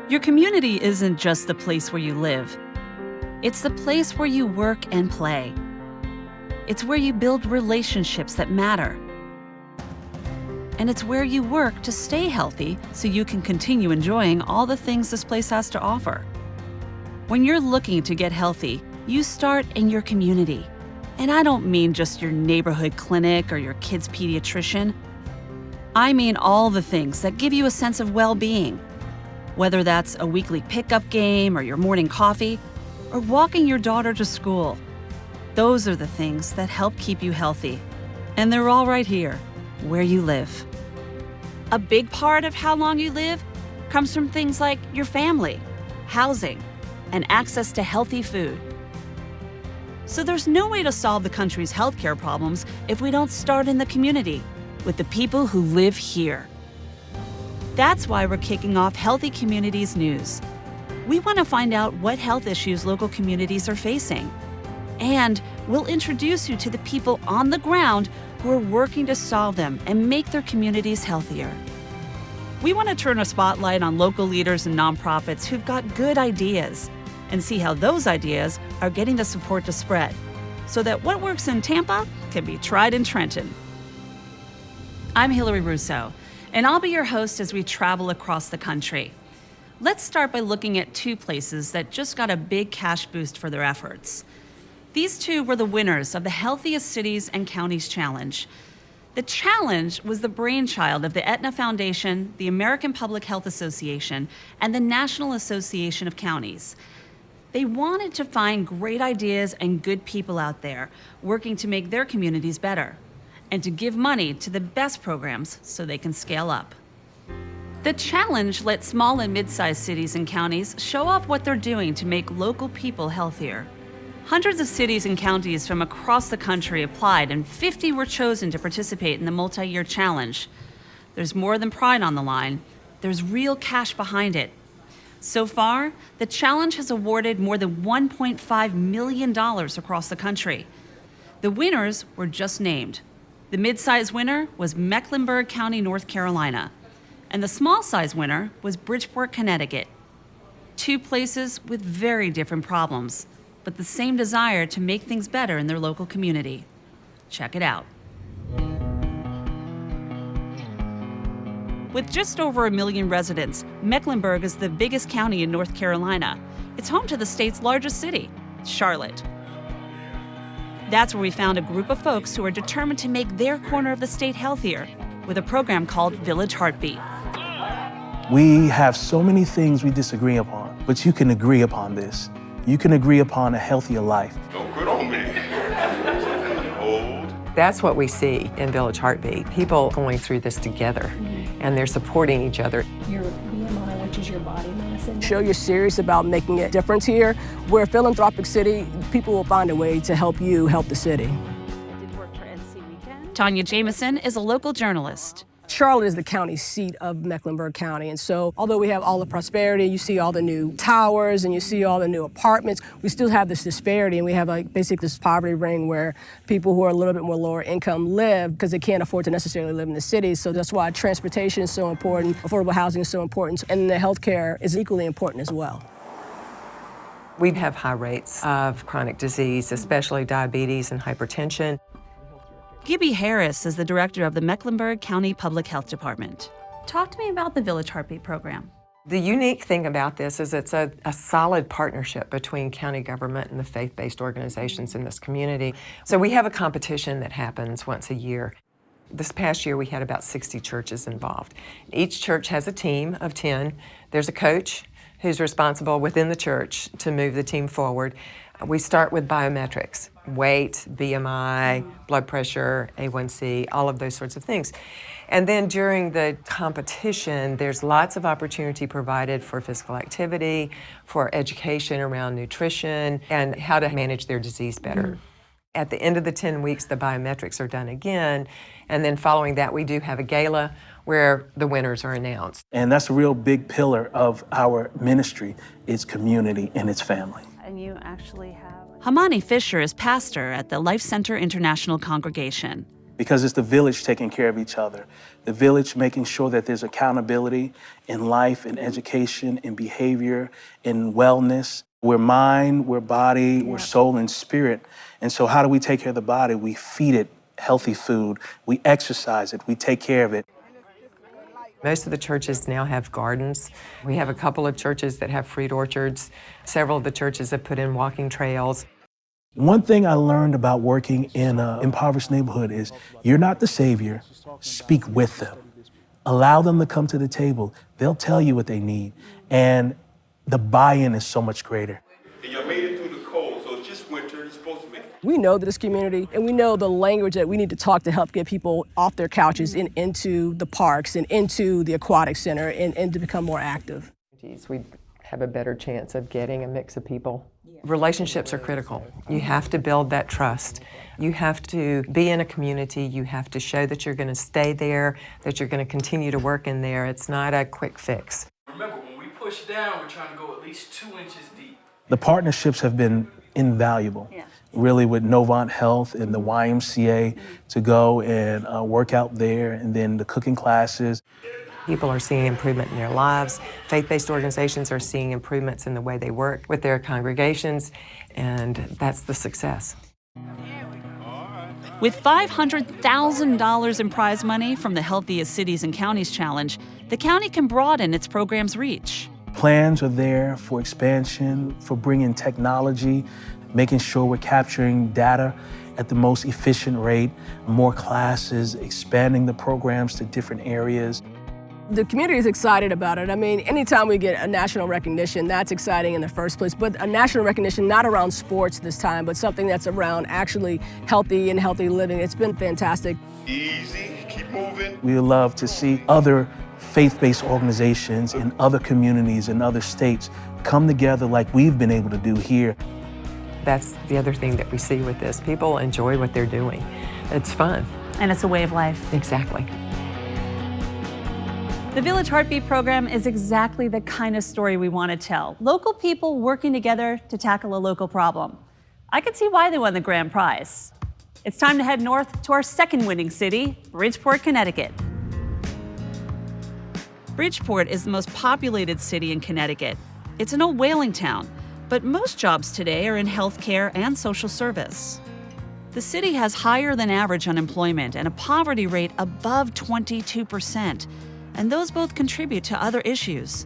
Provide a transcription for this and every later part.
Your community isn't just the place where you live. It's the place where you work and play. It's where you build relationships that matter. And it's where you work to stay healthy so you can continue enjoying all the things this place has to offer. When you're looking to get healthy, you start in your community. And I don't mean just your neighborhood clinic or your kid's pediatrician. I mean all the things that give you a sense of well-being. Whether that's a weekly pickup game or your morning coffee, or walking your daughter to school. Those are the things that help keep you healthy. And they're all right here, where you live. A big part of how long you live comes from things like your family, housing, and access to healthy food. So there's no way to solve the country's healthcare problems if we don't start in the community, with the people who live here. That's why we're kicking off Healthy Communities News. We want to find out what health issues local communities are facing. And we'll introduce you to the people on the ground who are working to solve them and make their communities healthier. We want to turn a spotlight on local leaders and nonprofits who've got good ideas and see how those ideas are getting the support to spread so that what works in Tampa can be tried in Trenton. I'm Hilary Russo, and I'll be your host as we travel across the country. Let's start by looking at two places that just got a big cash boost for their efforts. These two were the winners of the Healthiest Cities and Counties Challenge. The challenge was the brainchild of the Aetna Foundation, the American Public Health Association, and the National Association of Counties. They wanted to find great ideas and good people out there working to make their communities better, and to give money to the best programs so they can scale up. The challenge let small and mid-sized cities and counties show off what they're doing to make local people healthier. Hundreds of cities and counties from across the country applied, and 50 were chosen to participate in the multi-year challenge. There's more than pride on the line. There's real cash behind it. So far, the challenge has awarded more than $1.5 million across the country. The winners were just named. The mid-size winner was Mecklenburg County, North Carolina, and the small-size winner was Bridgeport, Connecticut. Two places with very different problems, but the same desire to make things better in their local community. Check it out. With just over 1 million residents, Mecklenburg is the biggest county in North Carolina. It's home to the state's largest city, Charlotte. That's where we found a group of folks who are determined to make their corner of the state healthier with a program called Village Heartbeat. We have so many things we disagree upon, but you can agree upon this. You can agree upon a healthier life. Oh, good on me. Old. That's what we see in Village Heartbeat. People going through this together, and they're supporting each other. Your BMI, which is your body mass index. Show you're serious about making a difference here. We're a philanthropic city. People will find a way to help you help the city. Did work for NC Weekend. Tanya Jameson is a local journalist. Charlotte is the county seat of Mecklenburg County, and so although we have all the prosperity, you see all the new towers and you see all the new apartments, we still have this disparity, and we have basically this poverty ring where people who are a little bit more lower income live because they can't afford to necessarily live in the city. So that's why transportation is so important, affordable housing is so important, and the healthcare is equally important as well. We have high rates of chronic disease, especially diabetes and hypertension. Gibby Harris is the director of the Mecklenburg County Public Health Department. Talk to me about the Village Heartbeat program. The unique thing about this is it's a solid partnership between county government and the faith-based organizations in this community. So we have a competition that happens once a year. This past year we had about 60 churches involved. Each church has a team of 10. There's a coach who's responsible within the church to move the team forward. We start with biometrics, weight, BMI, blood pressure, A1C, all of those sorts of things. And then during the competition, there's lots of opportunity provided for physical activity, for education around nutrition, and how to manage their disease better. At the end of the 10 weeks, the biometrics are done again, and then following that, we do have a gala where the winners are announced. And that's a real big pillar of our ministry, is community and its family. And you actually have... Hamani Fisher is pastor at the Life Center International Congregation. because it's the village taking care of each other. The village making sure that there's accountability in life, in education, in behavior, in wellness. We're mind, we're body, we're soul and spirit. And so how do we take care of the body? We feed it healthy food, we exercise it, we take care of it. Most of the churches now have gardens. We have a couple of churches that have fruit orchards. Several of the churches have put in walking trails. One thing I learned about working in an impoverished neighborhood is you're not the savior, speak with them. Allow them to come to the table. They'll tell you what they need. And the buy-in is so much greater. And you made it through the cold, so it's just winter, you're supposed to make it. We know this community, and we know the language that we need to talk to help get people off their couches and into the parks and into the aquatic center and to become more active. We have a better chance of getting a mix of people. Relationships are critical. You have to build that trust. You have to be in a community. You have to show that you're going to stay there, that you're going to continue to work in there. It's not a quick fix. Remember, when we push down, we're trying to go at least 2 inches deep. The partnerships have been invaluable, really, with Novant Health and the YMCA to go and work out there, and then the cooking classes. People are seeing improvement in their lives. Faith-based organizations are seeing improvements in the way they work with their congregations, and that's the success. With $500,000 in prize money from the Healthiest Cities and Counties Challenge, the county can broaden its program's reach. Plans are there for expansion, for bringing technology, making sure we're capturing data at the most efficient rate, more classes, expanding the programs to different areas. The community is excited about it. I mean, anytime we get a national recognition, that's exciting in the first place. But a national recognition not around sports this time, but something that's around actually healthy living. It's been fantastic. Easy, keep moving. We would love to see other faith-based organizations in other communities and other states come together like we've been able to do here. That's the other thing that we see with this. People enjoy what they're doing. It's fun. And it's a way of life. Exactly. The Village Heartbeat program is exactly the kind of story we want to tell. Local people working together to tackle a local problem. I can see why they won the grand prize. It's time to head north to our second winning city, Bridgeport, Connecticut. Bridgeport is the most populated city in Connecticut. It's an old whaling town, but most jobs today are in healthcare and social service. The city has higher than average unemployment and a poverty rate above 22%. And those both contribute to other issues.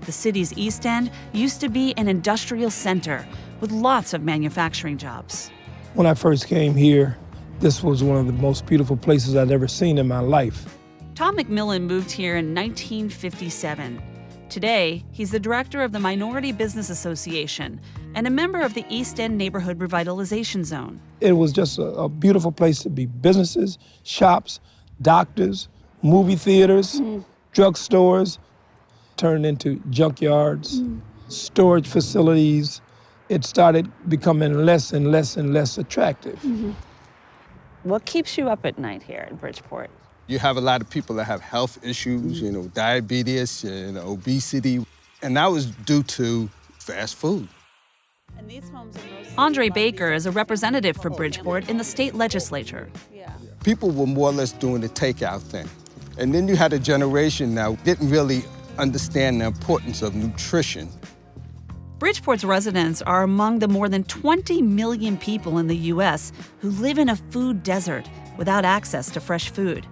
The city's East End used to be an industrial center with lots of manufacturing jobs. When I first came here, this was one of the most beautiful places I'd ever seen in my life. Tom McMillan moved here in 1957. Today, he's the director of the Minority Business Association and a member of the East End Neighborhood Revitalization Zone. It was just a beautiful place to be. Businesses, shops, doctors, movie theaters, drugstores, turned into junkyards, storage facilities. It started becoming less and less and less attractive. What keeps you up at night here in Bridgeport? You have a lot of people that have health issues, diabetes, obesity, and that was due to fast food. Andre Baker is a representative for Bridgeport in the state legislature. People were more or less doing the takeout thing. And then you had a generation now didn't really understand the importance of nutrition. Bridgeport's residents are among the more than 20 million people in the U.S. who live in a food desert without access to fresh food.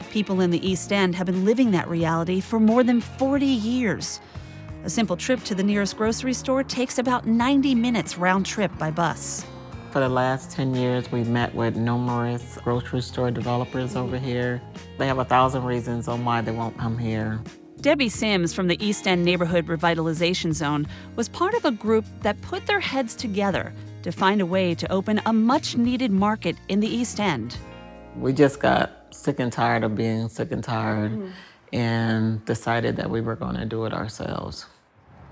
People in the East End have been living that reality for more than 40 years. A simple trip to the nearest grocery store takes about 90 minutes round trip by bus. For the last 10 years, we've met with numerous grocery store developers over here. They have 1,000 reasons on why they won't come here. Debbie Sims from the East End Neighborhood Revitalization Zone was part of a group that put their heads together to find a way to open a much-needed market in the East End. We just got sick and tired of being sick and tired and decided that we were going to do it ourselves.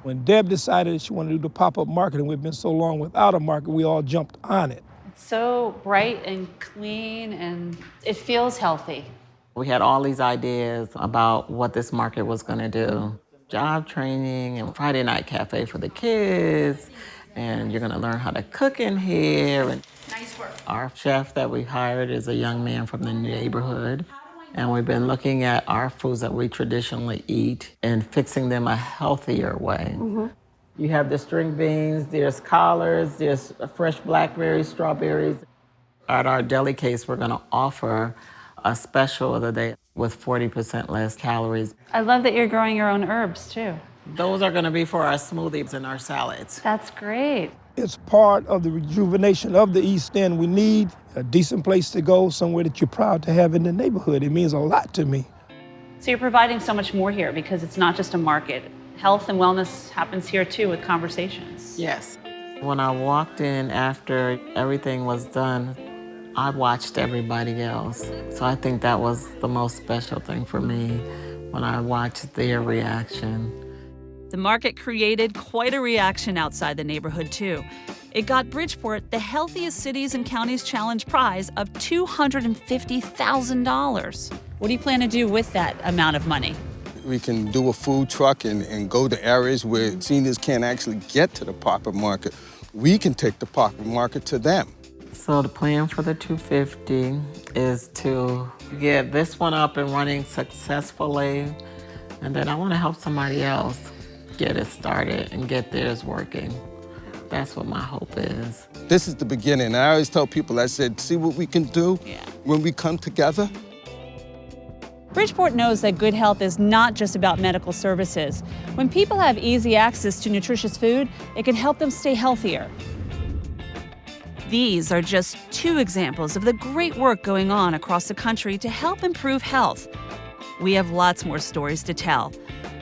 When Deb decided she wanted to do the pop-up market, and we've been so long without a market, we all jumped on it. It's so bright and clean, and it feels healthy. We had all these ideas about what this market was going to do. Job training and Friday night cafe for the kids and you're gonna learn how to cook in here. And Nice work. our chef that we hired is a young man from the neighborhood, and we've been looking at our foods that we traditionally eat and fixing them a healthier way. You have the string beans, there's collards, there's fresh blackberries, strawberries. At our deli case, we're gonna offer a special of the day with 40% less calories. I love that you're growing your own herbs too. Those are gonna be for our smoothies and our salads. That's great. It's part of the rejuvenation of the East End. We need a decent place to go, somewhere that you're proud to have in the neighborhood. It means a lot to me. So you're providing so much more here because it's not just a market. Health and wellness happens here too with conversations. Yes. When I walked in after everything was done, I watched everybody else. So I think that was the most special thing for me, when I watched their reaction. The market created quite a reaction outside the neighborhood, too. It got Bridgeport the Healthiest Cities and Counties Challenge prize of $250,000. What do you plan to do with that amount of money? We can do a food truck and go to areas where seniors can't actually get to the proper market. We can take the proper market to them. So the plan for the 250 is to get this one up and running successfully, and then I want to help somebody else get it started and get theirs working. That's what my hope is. This is the beginning. I always tell people, I said, see what we can do when we come together? Bridgeport knows that good health is not just about medical services. When people have easy access to nutritious food, it can help them stay healthier. These are just two examples of the great work going on across the country to help improve health. We have lots more stories to tell.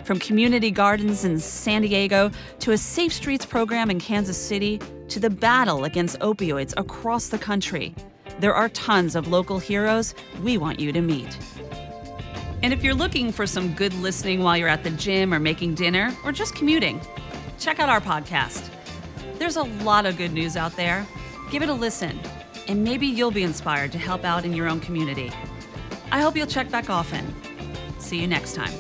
From community gardens in San Diego to a Safe Streets program in Kansas City to the battle against opioids across the country. There are tons of local heroes we want you to meet. And if you're looking for some good listening while you're at the gym or making dinner or just commuting, check out our podcast. There's a lot of good news out there. Give it a listen, and maybe you'll be inspired to help out in your own community. I hope you'll check back often. See you next time.